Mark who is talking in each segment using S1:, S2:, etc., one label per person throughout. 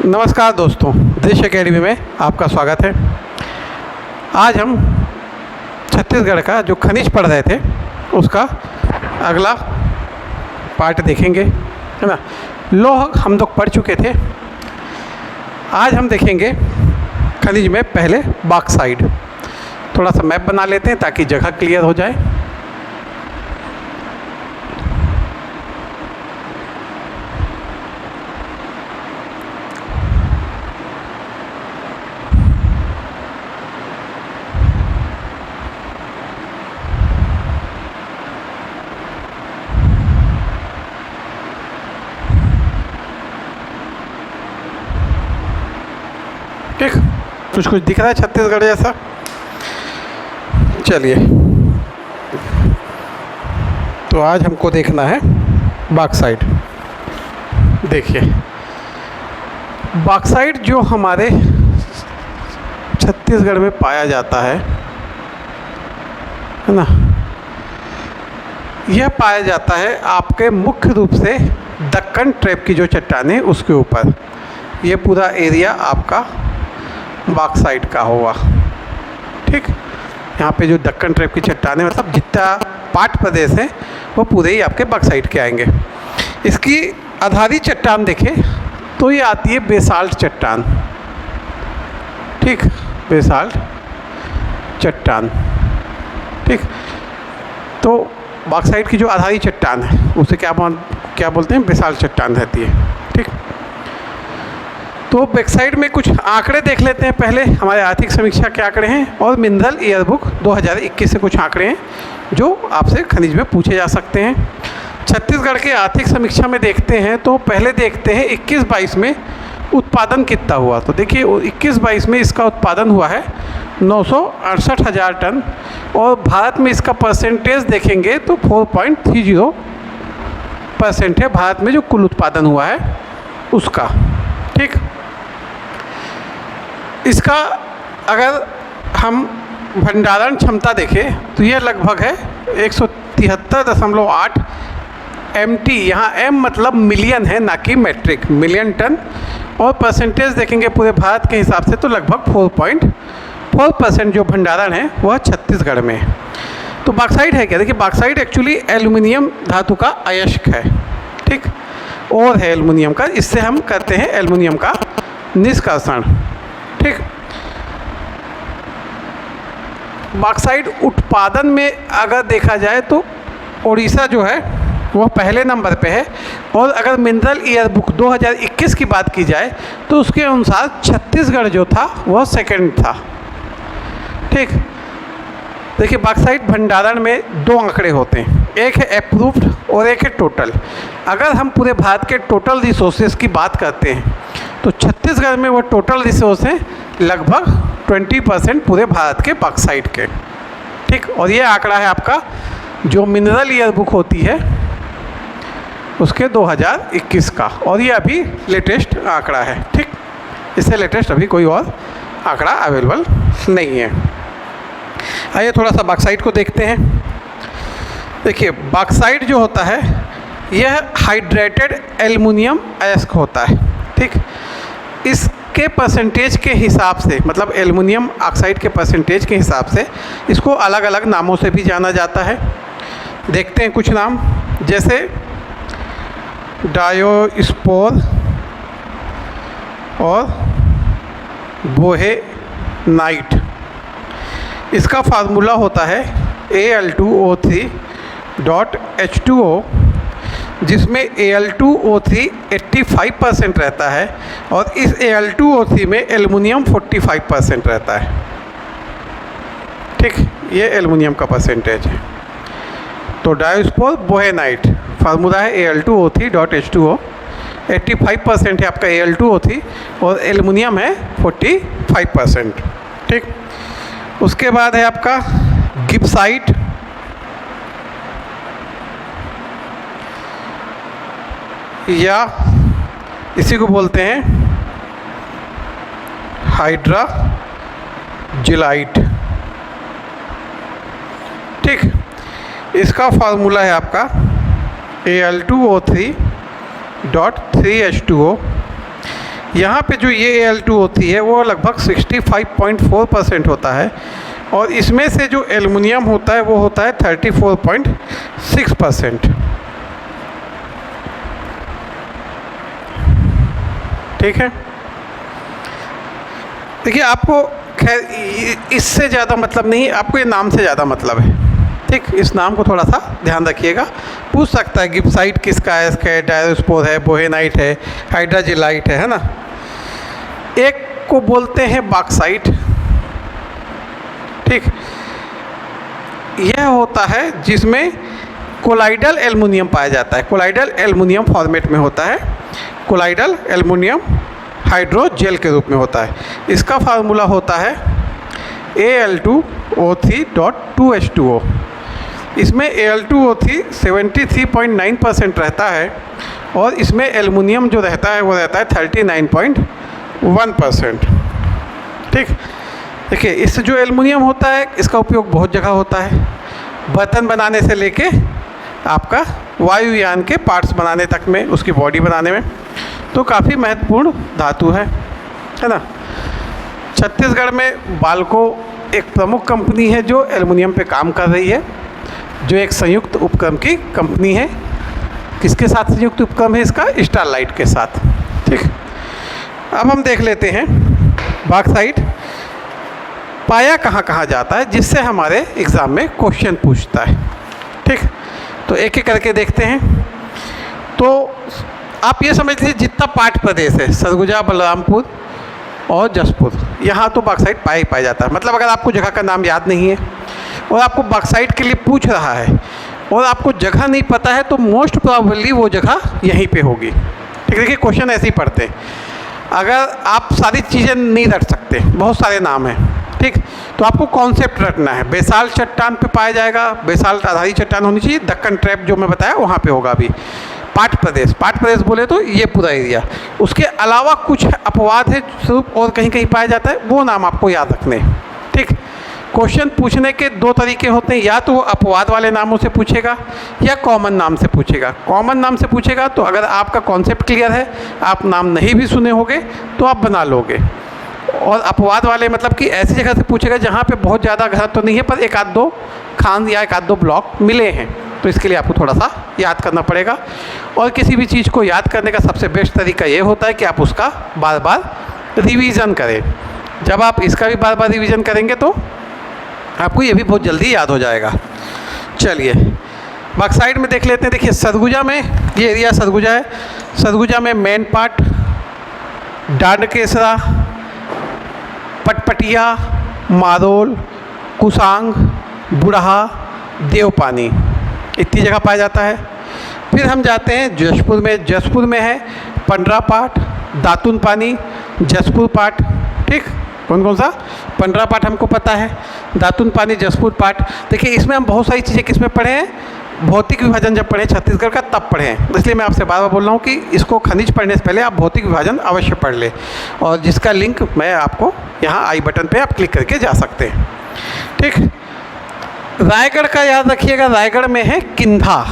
S1: नमस्कार दोस्तों, दृश्य एकेडमी में आपका स्वागत है। आज हम छत्तीसगढ़ का जो खनिज पढ़ रहे थे उसका अगला पार्ट देखेंगे, है ना। लौह हम लोग पढ़ चुके थे। आज हम देखेंगे खनिज में पहले बॉक्साइट। थोड़ा सा मैप बना लेते हैं ताकि जगह क्लियर हो जाए। ठीक, कुछ दिख रहा है छत्तीसगढ़ जैसा। चलिए, तो आज हमको देखना है बॉक्साइट। देखिए, बॉक्साइट जो हमारे छत्तीसगढ़ में पाया जाता है ना, यह पाया जाता है आपके मुख्य रूप से दक्कन ट्रैप की जो चट्टानें उसके ऊपर। ये पूरा एरिया आपका बॉक्साइट का होगा। ठीक, यहाँ पे जो दक्कन ट्रैप की चट्टानें, मतलब जितना पाट प्रदेश है वो पूरे ही आपके बॉक्साइट के आएंगे। इसकी आधारी चट्टान देखें तो ये आती है बेसाल्ट चट्टान। ठीक, बेसाल्ट चट्टान। ठीक, तो बॉक्साइट की जो आधारी चट्टान है उसे क्या बोलते हैं? बेसाल्ट चट्टान रहती है। ठीक, तो बैकसाइड में कुछ आंकड़े देख लेते हैं। पहले हमारे आर्थिक समीक्षा के आंकड़े हैं और मिनरल ईयरबुक 2021 से कुछ आंकड़े हैं जो आपसे खनिज में पूछे जा सकते हैं। छत्तीसगढ़ के आर्थिक समीक्षा में देखते हैं तो पहले देखते हैं 21-22 में उत्पादन कितना हुआ। तो देखिए, 21-22 में इसका उत्पादन हुआ है 968,000 टन और भारत में इसका परसेंटेज देखेंगे तो 4.30% है भारत में जो कुल उत्पादन हुआ है उसका। ठीक, इसका अगर हम भंडारण क्षमता देखें तो यह लगभग है 173.8 MT। यहाँ M मतलब मिलियन है, ना कि मैट्रिक, मिलियन टन। और परसेंटेज देखेंगे पूरे भारत के हिसाब से तो लगभग 4.4% जो भंडारण है वह छत्तीसगढ़ में है। तो बॉक्साइट है क्या? देखिए, बॉक्साइट एक्चुअली एल्युमिनियम धातु का अयस्क है। ठीक, और है एल्युमिनियम का, इससे हम करते हैं एल्युमिनियम का निष्कर्षण। ठीक, बॉक्साइट उत्पादन में अगर देखा जाए तो उड़ीसा जो है वह पहले नंबर पे है। और अगर मिनरल ईयरबुक 2021 की बात की जाए तो उसके अनुसार छत्तीसगढ़ जो था वह सेकंड था। ठीक, देखिए, बॉक्साइट भंडारण में दो आंकड़े होते हैं, एक है अप्रूव्ड और एक है टोटल। अगर हम पूरे भारत के टोटल रिसोर्सेज की बात करते हैं तो छत्तीसगढ़ में वो टोटल रिसोर्स हैं लगभग 20% पूरे भारत के बॉक्साइट के। ठीक, और ये आंकड़ा है आपका जो मिनरल ईयरबुक होती है उसके 2021 का, और ये अभी लेटेस्ट आंकड़ा है। ठीक, इससे लेटेस्ट अभी कोई और आंकड़ा अवेलेबल नहीं है। आइए थोड़ा सा बॉक्साइट को देखते हैं। देखिए, बॉक्साइट जो होता है यह हाइड्रेटेड एल्युमिनियम अयस्क होता है। ठीक, इसके परसेंटेज के हिसाब से, मतलब एल्युमिनियम ऑक्साइड के परसेंटेज के हिसाब से इसको अलग अलग नामों से भी जाना जाता है। देखते हैं कुछ नाम, जैसे डायोस्पोर और बोहेनाइट। इसका फार्मूला होता है Al2O3.H2O, जिसमें Al2O3 85% रहता है और इस Al2O3 में एल्युमिनियम 45% रहता है। ठीक, ये एल्युमिनियम का परसेंटेज है। तो डायोस्पोर बोहेनाइट फार्मूला है Al2O3.H2O, 85% है आपका Al2O3 और एल्युमिनियम है 45%। ठीक, उसके बाद है आपका गिब्साइट। या इसी को बोलते हैं हाइड्राजिलाइट। ठीक, इसका फार्मूला है आपका Al2O3.3H2O। यहाँ पे जो ये Al2 होती है वो लगभग 65.4% होता है, और इसमें से जो एल्युमिनियम होता है वो होता है 34.6%। ठीक है, देखिए आपको खैर इससे ज़्यादा मतलब नहीं, आपको ये नाम से ज़्यादा मतलब है। ठीक, इस नाम को थोड़ा सा ध्यान रखिएगा। पूछ सकता है गिब्साइट किसका है, इसका है, डायस्पोर है, बोहेनाइट है, हाइड्राजिलाइट है ना। एक को बोलते हैं बॉक्साइट। ठीक, यह होता है जिसमें कोलाइडल एल्युमिनियम पाया जाता है। कोलाइडल एल्युमिनियम फॉर्मेट में होता है, कोलाइडल एल्युमिनियम हाइड्रोजेल के रूप में होता है। इसका फार्मूला होता है Al2O3.2H2O। इसमें Al2O3 73.9% रहता है, और इसमें एल्युमिनियम जो रहता है वो रहता है 39.1%। ठीक, देखिए इससे जो एल्युमिनियम होता है इसका उपयोग बहुत जगह होता है, बर्तन बनाने से लेके आपका वायुयान के पार्ट्स बनाने तक में, उसकी बॉडी बनाने में, तो काफ़ी महत्वपूर्ण धातु है ना। छत्तीसगढ़ में बाल्को एक प्रमुख कंपनी है जो एल्युमिनियम पे काम कर रही है, जो एक संयुक्त उपक्रम की कंपनी है। किसके साथ संयुक्त उपक्रम है इसका? स्टरलाइट के साथ। ठीक, अब हम देख लेते हैं बॉक्साइट पाया कहाँ कहाँ जाता है, जिससे हमारे एग्ज़ाम में क्वेश्चन पूछता है। ठीक, तो एक एक करके देखते हैं। तो आप ये समझ लीजिए जितना पाठ प्रदेश है, सरगुजा, बलरामपुर और जसपुर, यहाँ तो बॉक्साइट पाया ही पाया जाता है। मतलब अगर आपको जगह का नाम याद नहीं है और आपको बॉक्साइट के लिए पूछ रहा है और आपको जगह नहीं पता है, तो मोस्ट प्रोबेबली वो जगह यहीं पे होगी। ठीक, देखिए क्वेश्चन ऐसे ही पढ़ते हैं। अगर आप सारी चीज़ें नहीं रट सकते, बहुत सारे नाम हैं, ठीक, तो आपको कॉन्सेप्ट रटना है। बेसाल्ट चट्टान पे पाया जाएगा, बेसाल्ट आधारी चट्टान होनी चाहिए, दक्कन ट्रैप जो मैं बताया वहाँ पे होगा। अभी पाठ प्रदेश बोले तो ये पूरा एरिया। उसके अलावा कुछ अपवाद है स्वरूप और कहीं कहीं पाया जाता है, वो नाम आपको याद रखने। ठीक, क्वेश्चन पूछने के दो तरीके होते हैं, या तो वो अपवाद वाले नामों से पूछेगा या कॉमन नाम से पूछेगा। कॉमन नाम से पूछेगा तो अगर आपका कॉन्सेप्ट क्लियर है, आप नाम नहीं भी सुने होंगे तो आप बना लोगे। और अपवाद वाले मतलब कि ऐसी जगह से पूछेगा जहाँ पे बहुत ज़्यादा घर तो नहीं है, पर एक आध दो खान या एक आध दो ब्लॉक मिले हैं, तो इसके लिए आपको थोड़ा सा याद करना पड़ेगा। और किसी भी चीज़ को याद करने का सबसे बेस्ट तरीका ये होता है कि आप उसका बार बार रिवीजन करें। जब आप इसका भी बार बार रिवीजन करेंगे तो आपको ये भी बहुत जल्दी याद हो जाएगा। चलिए बॉक्साइट में देख लेते हैं। देखिए सरगुजा में, ये एरिया सरगुजा है। सरगुजा में मेन पार्ट डांडकेसरा, पटपटिया, मारोल, कुसांग, बुढ़हा, देवपानी, इतनी जगह पाया जाता है। फिर हम जाते हैं जसपुर में। जसपुर में है पंडरा पाट, दातुन पानी, जसपुर पाट। ठीक, कौन कौन सा? पंडरा पाट हमको पता है, दातुन पानी, जसपुर पाट। देखिए इसमें हम बहुत सारी चीज़ें किस में पढ़े हैं, भौतिक विभाजन जब पढ़े छत्तीसगढ़ का तब पढ़े हैं। इसलिए मैं आपसे बार बार बोल रहा हूँ कि इसको खनिज पढ़ने से पहले आप भौतिक विभाजन अवश्य पढ़ लें, और जिसका लिंक मैं आपको यहाँ आई बटन पे आप क्लिक करके जा सकते हैं। ठीक, रायगढ़ का याद रखिएगा, रायगढ़ में है किंधा।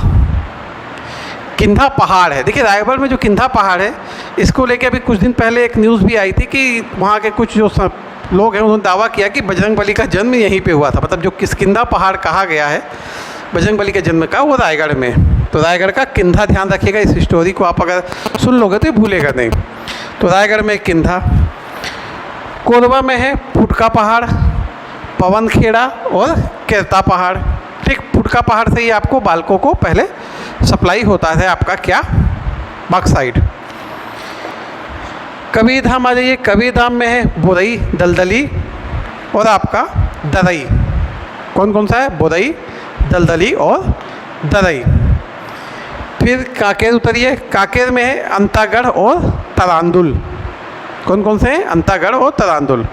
S1: किंधा पहाड़ है। देखिए रायगढ़ में जो किंधा पहाड़ है, इसको लेके अभी कुछ दिन पहले एक न्यूज़ भी आई थी कि वहाँ के कुछ जो लोग हैं उन्होंने दावा किया कि बजरंगबली का जन्म यहीं पे हुआ था। मतलब जो किष्किंधा पहाड़ कहा गया है बजरंगबली के जन्म का, वो रायगढ़ में। तो रायगढ़ का किंधा ध्यान रखिएगा, इस स्टोरी को आप अगर सुन लोगे तो भूलेगा नहीं। तो रायगढ़ में किंधा। कोरबा में है फुटका पहाड़, पवनखेड़ा और केरता पहाड़। ठीक, फुटका पहाड़ से ही आपको बाल्को को पहले सप्लाई होता है आपका क्या, बॉक्साइट। कबीरधाम आ जाइए। कबीरधाम में है बोरई, दलदली और आपका दरई। कौन कौन सा है? बोरई, दलदली और दरई। फिर कांकेर उतरिए। कांकेर में है अंतागढ़ और तरांदुल। कौन कौन से हैं? अंतागढ़ और तरांदुल।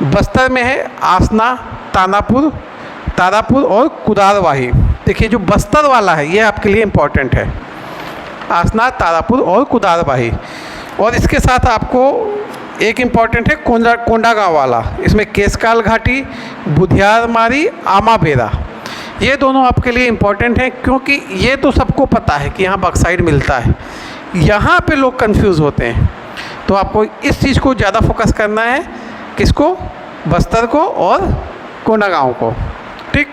S1: बस्तर में है आसना, तानापुर, तारापुर और कुदारवाही। देखिए जो बस्तर वाला है ये आपके लिए इम्पोर्टेंट है, आसना, तारापुर और कुदारवाही। और इसके साथ आपको एक इम्पॉर्टेंट है कोंडागांव वाला। इसमें केसकाल घाटी, बुधियारमारी, आमाबेरा, ये दोनों आपके लिए इम्पॉर्टेंट हैं, क्योंकि ये तो सबको पता है कि यहाँ बॉक्साइट मिलता है। यहाँ पे लोग कंफ्यूज होते हैं। तो आपको इस चीज़ को ज़्यादा फोकस करना है, किसको, बस्तर को और कोंडागांव को। ठीक,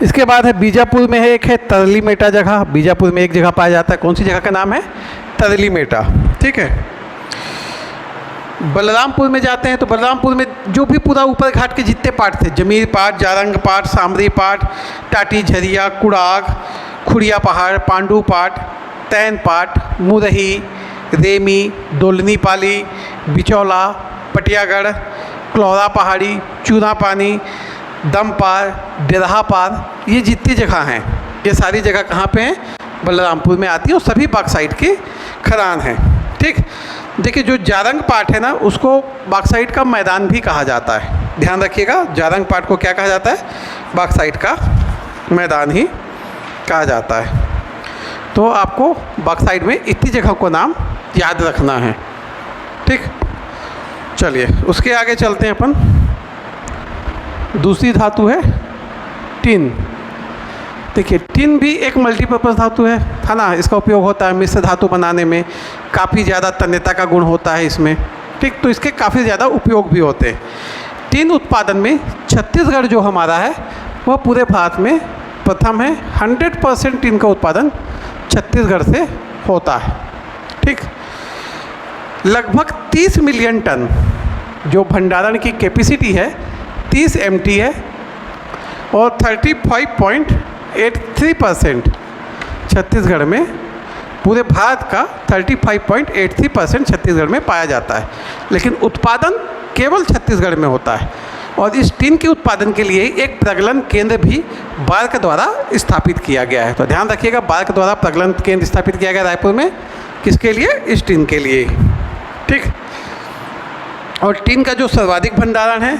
S1: इसके बाद है बीजापुर में है, एक है तरली मेटा जगह। बीजापुर में एक जगह पाया जाता है, कौन सी जगह का नाम है, तरली मेटा। ठीक है, बलरामपुर में जाते हैं तो बलरामपुर में जो भी पूरा ऊपर घाट के जितने पार्ट थे, जमीर पाट, जारंग पाट, सामरी पाट, टाटी झरिया, कुड़ाग, खुड़िया पहाड़, पांडू पाट, तैन पाट, मुरही, रेमी, दोलनी पाली, बिचौला, पटियागढ़, क्लौरा पहाड़ी, चूना पानी, दम पार, डेरहा पार, ये जितनी जगह हैं ये सारी जगह कहाँ पे हैं, बलरामपुर में आती है और सभी बॉक्साइट की खदान हैं। ठीक, देखिए जो जारंग पाट है ना उसको बॉक्साइट का मैदान भी कहा जाता है, ध्यान रखिएगा, जारंग पाट को क्या कहा जाता है, बॉक्साइट का मैदान ही कहा जाता है। तो आपको बॉक्साइट में इतनी जगह को नाम याद रखना है। ठीक, चलिए उसके आगे चलते हैं अपन। दूसरी धातु है टिन। देखिए टिन भी एक मल्टीपर्पज़ धातु है ना, इसका उपयोग होता है मिश्र धातु बनाने में, काफ़ी ज़्यादा तन्यता का गुण होता है इसमें। ठीक, तो इसके काफ़ी ज़्यादा उपयोग भी होते हैं। टिन उत्पादन में छत्तीसगढ़ जो हमारा है वह पूरे भारत में प्रथम है। 100% टिन का उत्पादन छत्तीसगढ़ से होता है। ठीक, लगभग 30 मिलियन टन जो भंडारण की कैपेसिटी है 30 MT है और 35.83% छत्तीसगढ़ में, पूरे भारत का 35.83% छत्तीसगढ़ में पाया जाता है, लेकिन उत्पादन केवल छत्तीसगढ़ में होता है। और इस टिन के उत्पादन के लिए एक प्रगलन केंद्र भी बार्क द्वारा स्थापित किया गया है। तो ध्यान रखिएगा, बार्क द्वारा प्रगलन केंद्र स्थापित किया गया रायपुर में, किसके लिए, इस टिन के लिए। ठीक, और टिन का जो सर्वाधिक भंडारण है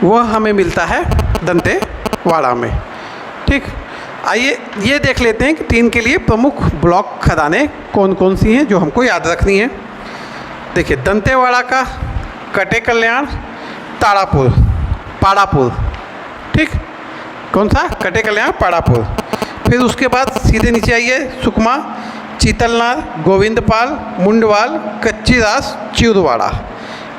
S1: वह हमें मिलता है दंतेवाड़ा में। ठीक, आइए ये देख लेते हैं कि टिन के लिए प्रमुख ब्लॉक खदानें कौन कौन सी हैं जो हमको याद रखनी है। देखिए दंतेवाड़ा का कटे कल्याण, ताड़ापुर, पाड़ापुर। ठीक, कौन सा, कटे कल्याण, पाड़ापुर। फिर उसके बाद सीधे नीचे आइए, सुकमा, चीतलनार, गोविंदपाल, मुंडवाल, कच्ची रास, चिउरवाड़ा।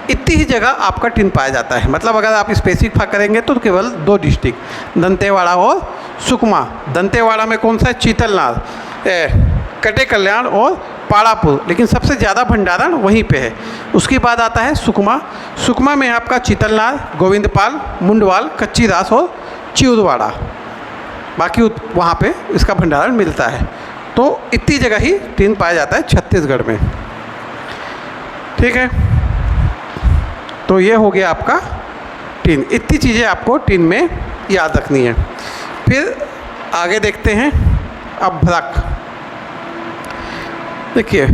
S1: इतनी ही जगह आपका टिन पाया जाता है। मतलब अगर आप स्पेसिफाई करेंगे तो केवल 2 डिस्ट्रिक्ट, दंतेवाड़ा और सुकमा। दंतेवाड़ा में कौन सा है, चीतलनार, कटे कल्याण और पाड़ापुर, लेकिन सबसे ज़्यादा भंडारण वहीं पे है। उसके बाद आता है सुकमा। सुकमा में आपका चीतलनार, गोविंदपाल, मुंडवाल, कच्ची रास और चिउरवाड़ा, बाकी वहाँ पे इसका भंडारण मिलता है। तो इतनी जगह ही टिन पाया जाता है छत्तीसगढ़ में। ठीक है, तो ये हो गया आपका टिन। इतनी चीज़ें आपको टिन में याद रखनी है। फिर आगे देखते हैं अभ्रक। देखिए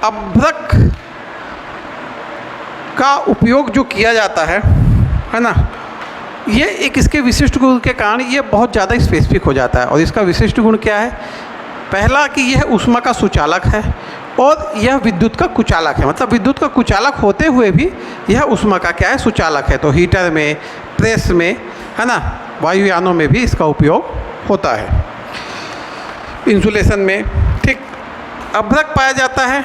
S1: अभ्रक का उपयोग जो किया जाता है ना, ये एक इसके विशिष्ट गुण के कारण ये बहुत ज़्यादा स्पेसिफिक हो जाता है। और इसका विशिष्ट गुण क्या है, पहला कि यह ऊष्मा का सुचालक है और यह विद्युत का कुचालक है। मतलब विद्युत का कुचालक होते हुए भी यह ऊष्मा का क्या है, सुचालक है। तो हीटर में, प्रेस में, है ना, वायुयानों में भी इसका उपयोग होता है, इंसुलेशन में। ठीक, अभ्रक पाया जाता है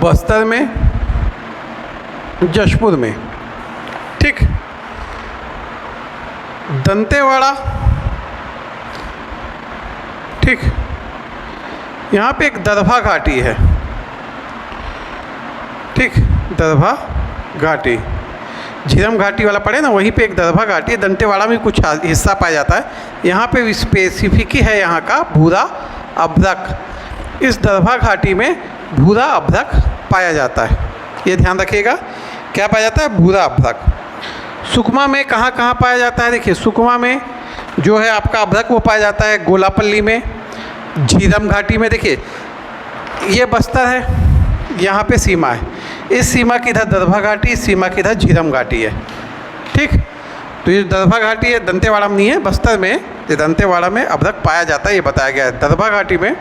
S1: बस्तर में, जशपुर में। ठीक, दंतेवाड़ा, ठीक, यहाँ पे एक दरभा घाटी है। ठीक, दरभा घाटी, झीरम घाटी वाला पड़े ना, वहीं पे एक दरभा घाटी है। दंतेवाड़ा में कुछ हिस्सा पाया जाता है। यहाँ पे स्पेसिफिक ही है यहाँ का भूरा अभ्रक। इस दरभा घाटी में भूरा अभ्रक पाया जाता है, ये ध्यान रखिएगा। क्या पाया जाता है, भूरा अभ्रक। सुकमा में कहाँ कहाँ पाया जाता है, देखिए सुकमा में जो है आपका अभ्रक वो पाया जाता है गोलापल्ली में, झीरम घाटी में। देखिए ये बस्तर है, यहाँ पे सीमा है, इस सीमा की इधर दरभा घाटी, इस सीमा की इधर झीरम घाटी है। ठीक, तो ये दरभा घाटी है, दंतेवाड़ा में नहीं है, बस्तर में। ये दंतेवाड़ा में अभ्रक पाया जाता है, ये बताया गया है। दरभा घाटी में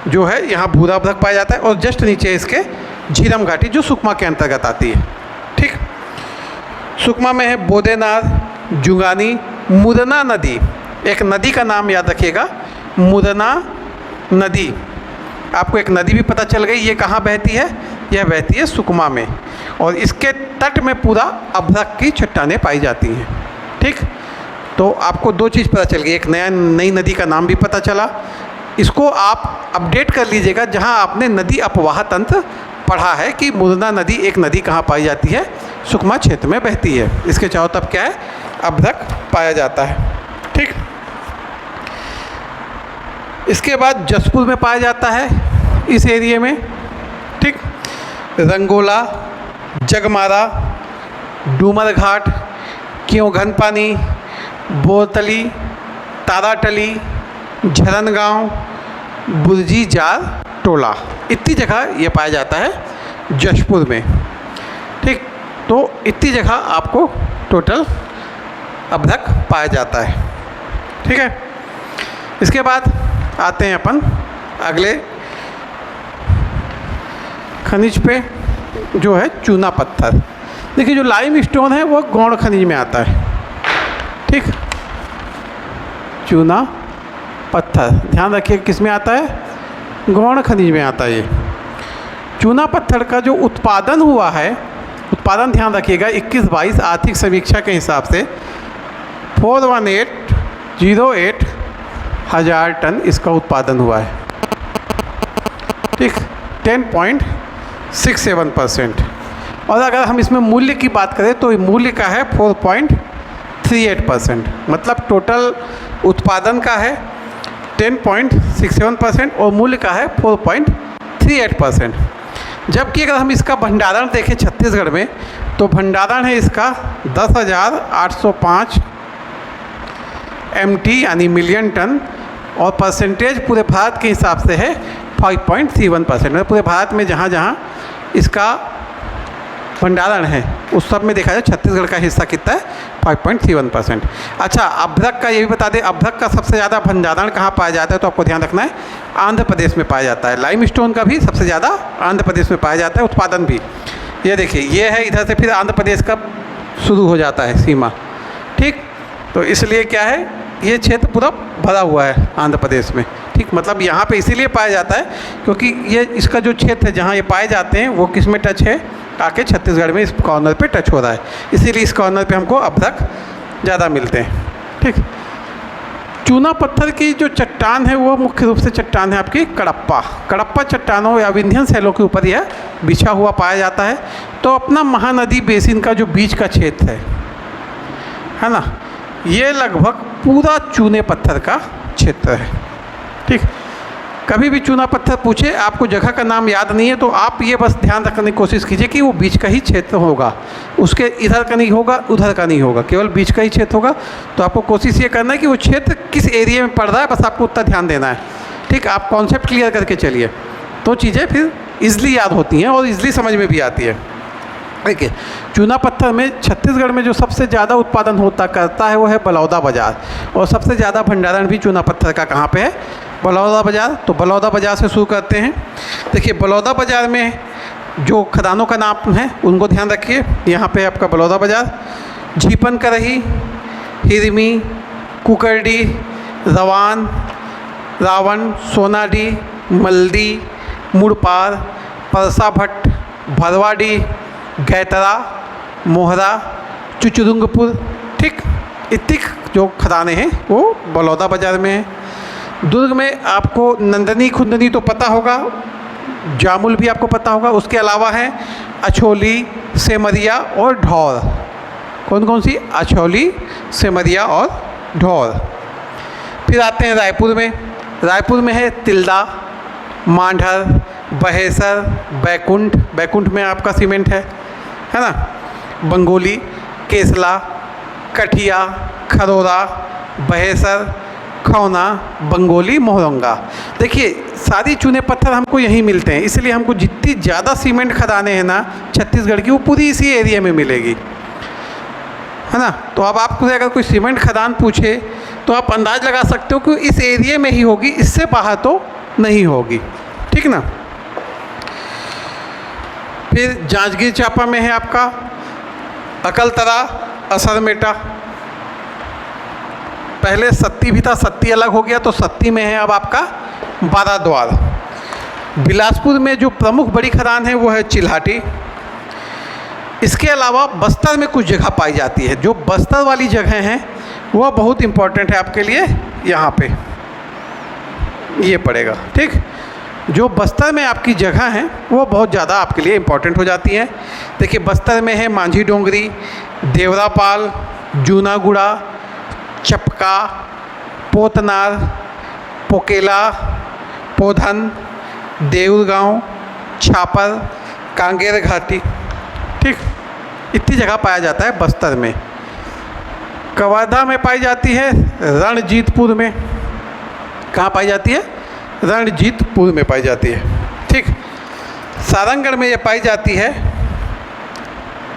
S1: जो है यहाँ भूरा अभ्रक पाया जाता है और जस्ट नीचे इसके झीरम घाटी जो सुकमा के अंतर्गत आती है। ठीक, सुकमा में है बोदेनार, जुगानी, मुरना नदी। एक नदी का नाम याद रखिएगा, मुरना नदी। आपको एक नदी भी पता चल गई, ये कहाँ बहती है, यह बहती है सुकमा में, और इसके तट में पूरा अभ्रक की चट्टानें पाई जाती हैं। ठीक, तो आपको दो चीज़ पता चल गई, एक नई नदी का नाम भी पता चला। इसको आप अपडेट कर लीजिएगा जहाँ आपने नदी अपवाह तंत्र पढ़ा है कि मुरना नदी एक नदी कहाँ पाई जाती है, सुकमा क्षेत्र में बहती है, इसके चारों तरफ क्या है, अभ्रक पाया जाता है। ठीक, इसके बाद जसपुर में पाया जाता है इस एरिया में। ठीक, रंगोला, जगमारा, डूमर घाट, क्यों घन पानी, बोरतली, ताराटली, झरन गाँव, बुर्जी जार टोला, इतनी जगह ये पाया जाता है जशपुर में। ठीक, तो इतनी जगह आपको टोटल अभ्रक पाया जाता है। ठीक है, इसके बाद आते हैं अपन अगले खनिज पे, जो है चूना पत्थर। देखिए, जो लाइम स्टोन है वो गौड़ खनिज में आता है। ठीक, चूना पत्थर ध्यान रखिए किस में आता है, गौड़ खनिज में आता है। ये चूना पत्थर का जो उत्पादन हुआ है, उत्पादन ध्यान रखिएगा 21-22 आर्थिक समीक्षा के हिसाब से 41808 हज़ार टन इसका उत्पादन हुआ है। ठीक, 10.67%। और अगर हम इसमें मूल्य की बात करें तो मूल्य का है 4.38%, मतलब टोटल उत्पादन का है 10.67% और मूल्य का है 4.38%। जबकि अगर हम इसका भंडारण देखें छत्तीसगढ़ में, तो भंडारण है इसका 10,805 MT यानी मिलियन टन, और परसेंटेज पूरे भारत के हिसाब से है 5.31%। मतलब पूरे भारत में जहाँ जहाँ इसका भंडारण है उस सब में देखा जाए छत्तीसगढ़ का हिस्सा कितना है, 5.31%। अच्छा, अभ्रक का ये भी बता दें, अभ्रक का सबसे ज़्यादा भंडारण कहाँ पाया जाता है, तो आपको ध्यान रखना है आंध्र प्रदेश में पाया जाता है। लाइम स्टोन का भी सबसे ज़्यादा आंध्र प्रदेश में पाया जाता है, उत्पादन भी। ये देखिए, ये है इधर से फिर आंध्र प्रदेश का शुरू हो जाता है सीमा। ठीक, तो इसलिए क्या है, ये क्षेत्र पूरा भरा हुआ है आंध्र प्रदेश में। ठीक, मतलब यहाँ पे इसीलिए पाया जाता है क्योंकि ये इसका जो क्षेत्र है जहाँ ये पाए जाते हैं वो किस में टच है, आके छत्तीसगढ़ में इस कॉर्नर पे टच हो रहा है, इसीलिए इस कॉर्नर पे हमको अभ्रक ज़्यादा मिलते हैं। ठीक, चूना पत्थर की जो चट्टान है वो मुख्य रूप से चट्टान है आपकी कड़प्पा चट्टानों या विंध्यन शैलों के ऊपर यह बिछा हुआ पाया जाता है। तो अपना महानदी बेसिन का जो बीच का क्षेत्र है ना, ये लगभग पूरा चूने पत्थर का क्षेत्र है। ठीक, कभी भी चूना पत्थर पूछे, आपको जगह का नाम याद नहीं है तो आप ये बस ध्यान रखने की कोशिश कीजिए कि वो बीच का ही क्षेत्र होगा, उसके इधर का नहीं होगा, उधर का नहीं होगा, केवल बीच का ही क्षेत्र होगा। तो आपको कोशिश ये करना है कि वो क्षेत्र किस एरिया में पड़ रहा है, बस आपको उतना ध्यान देना है। ठीक, आप कॉन्सेप्ट क्लियर करके चलिए तो चीज़ें फिर ईजिली याद होती हैं और ईजिली समझ में भी आती है। देखिए, चूना पत्थर में छत्तीसगढ़ में जो सबसे ज़्यादा उत्पादन करता है वो है बलौदा बाज़ार, और सबसे ज़्यादा भंडारण भी चूना पत्थर का कहाँ पे है, बलौदा बाज़ार। तो बलौदा बाज़ार से शुरू करते हैं। देखिए, बलौदा बाज़ार में जो खदानों का नाम है उनको ध्यान रखिए। यहाँ पे आपका बलौदा बाज़ार, झीपन करही, हिरमी, कुकरडी, रवान, रावण, सोनाडी, मल्दी, मुड़पार, परसा भट्ट, भरवाडी, गैतरा, मोहरा, चुचुरुंगपुर। ठीक, इतनी जो खदानें हैं वो बलौदा बाज़ार में है। दुर्ग में आपको नंदनी खुंदनी तो पता होगा, जामुल भी आपको पता होगा, उसके अलावा है अछोली, सेमरिया और ढौर। कौन कौन सी, अछोली, सेमरिया और ढौर। फिर आते हैं रायपुर में। रायपुर में है तिल्दा, मांढर, बहेसर, बैकुंठ में आपका सीमेंट है ना, बंगोली, केसला, कठिया, खरोरा, बहेसर, खौना, बंगोली, मोहरंगा। देखिए, सारी चूने पत्थर हमको यहीं मिलते हैं, इसलिए हमको जितनी ज़्यादा सीमेंट खदानें हैं ना छत्तीसगढ़ की, वो पूरी इसी एरिया में मिलेगी, है ना। तो अब आपको अगर कोई सीमेंट खदान पूछे तो आप अंदाज़ लगा सकते हो कि इस एरिया में ही होगी, इससे बाहर तो नहीं होगी। ठीक ना। फिर जांजगीर चांपा में है आपका अकलतरा, असरमेटा। पहले सत्ती भी था, सत्ती अलग हो गया तो सत्ती में है अब आपका बाराद्वार। बिलासपुर में जो प्रमुख बड़ी खदान है वो है चिल्हाटी। इसके अलावा बस्तर में कुछ जगह पाई जाती है। जो बस्तर वाली जगह हैं वह बहुत इम्पोर्टेंट है आपके लिए, यहाँ पे ये पड़ेगा, ठीक। जो बस्तर में आपकी जगह हैं वो बहुत ज़्यादा आपके लिए इम्पोर्टेंट हो जाती हैं। देखिए बस्तर में है मांझी डोंगरी, देवरापाल, जूनागुड़ा, चपका, पोतनार, पोकेला, पोधन, देऊरगांव, छापर, कांगेर घाटी, ठीक। इतनी जगह पाया जाता है बस्तर में। कवर्धा में पाई जाती है रणजीतपुर में। कहाँ पाई जाती है? रणजीतपुर में पाई जाती है, ठीक। सारंगढ़ में ये पाई जाती है,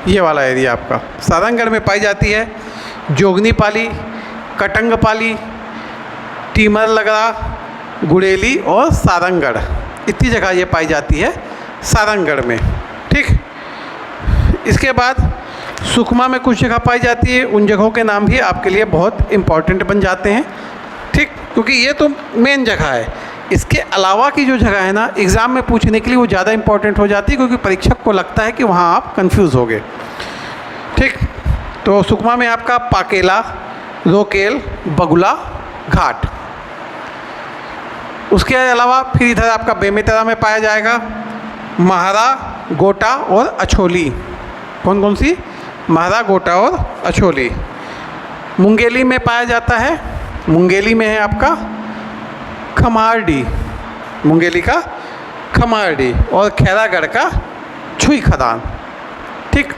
S1: ये वाला एरिया आपका सारंगढ़ में पाई जाती है जोगनीपाली, कटंगपाली, टीमरलगड़ा, गुड़ेली और सारंगढ़। इतनी जगह ये पाई जाती है सारंगढ़ में, ठीक। इसके बाद सुकमा में कुछ जगह पाई जाती है। उन जगहों के नाम भी आपके लिए बहुत इम्पॉर्टेंट बन जाते हैं, ठीक, क्योंकि ये तो मेन जगह है। इसके अलावा की जो जगह है ना, एग्ज़ाम में पूछने के लिए वो ज़्यादा इम्पॉर्टेंट हो जाती है, क्योंकि परीक्षक को लगता है कि वहाँ आप कंफ्यूज हो गए, ठीक। तो सुकमा में आपका पाकेला, रोकेल, बगुला घाट। उसके अलावा फिर इधर आपका बेमेतरा में पाया जाएगा महारा, गोटा और अछोली। कौन कौन सी? महारा, गोटा और अछोली। मुंगेली में पाया जाता है, मुंगेली में है आपका खमारडी, मुंगेली का खमारडी, और खैरागढ़ का छुई खदान, ठीक।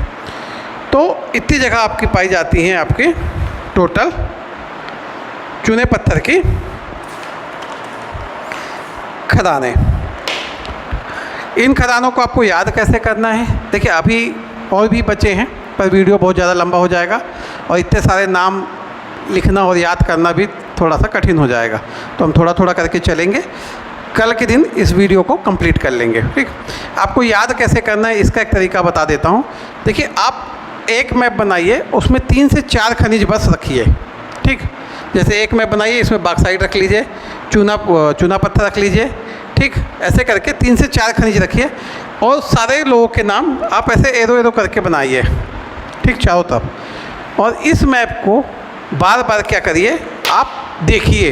S1: तो इतनी जगह आपकी पाई जाती हैं आपके टोटल चूने पत्थर की खदानें। इन खदानों को आपको याद कैसे करना है? देखिए अभी और भी बचे हैं, पर वीडियो बहुत ज़्यादा लंबा हो जाएगा और इतने सारे नाम लिखना और याद करना भी थोड़ा सा कठिन हो जाएगा। तो हम थोड़ा थोड़ा करके चलेंगे, कल के दिन इस वीडियो को कंप्लीट कर लेंगे, ठीक। आपको याद कैसे करना है इसका एक तरीका बता देता हूँ। देखिए आप एक मैप बनाइए, उसमें 3 से 4 खनिज बस रखिए, ठीक। जैसे एक मैप बनाइए, इसमें बॉक्साइट रख लीजिए, चूना पत्थर रख लीजिए, ठीक। ऐसे करके 3 से 4 खनिज रखिए और सारे लोगों के नाम आप ऐसे एरो एरो करके बनाइए, ठीक, चारों तरफ। और इस मैप को बार बार क्या करिए, आप देखिए,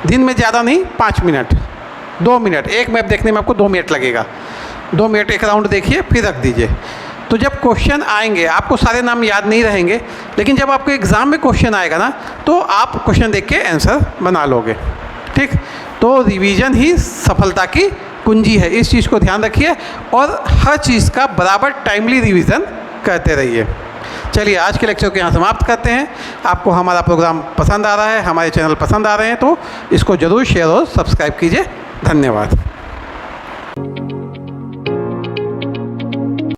S1: दिन में ज़्यादा नहीं, 5 मिनट 2 मिनट, एक मैप देखने में आपको 2 मिनट लगेगा। 2 मिनट एक राउंड देखिए, फिर रख दीजिए। तो जब क्वेश्चन आएंगे, आपको सारे नाम याद नहीं रहेंगे, लेकिन जब आपको एग्ज़ाम में क्वेश्चन आएगा ना, तो आप क्वेश्चन देख के आंसर बना लोगे, ठीक। तो रिवीजन ही सफलता की कुंजी है, इस चीज़ को ध्यान रखिए और हर चीज़ का बराबर टाइमली रिवीजन करते रहिए। चलिए आज के लेक्चर को यहाँ समाप्त करते हैं। आपको हमारा प्रोग्राम पसंद आ रहा है, हमारे चैनल पसंद आ रहे हैं, तो इसको ज़रूर शेयर और सब्सक्राइब कीजिए। धन्यवाद।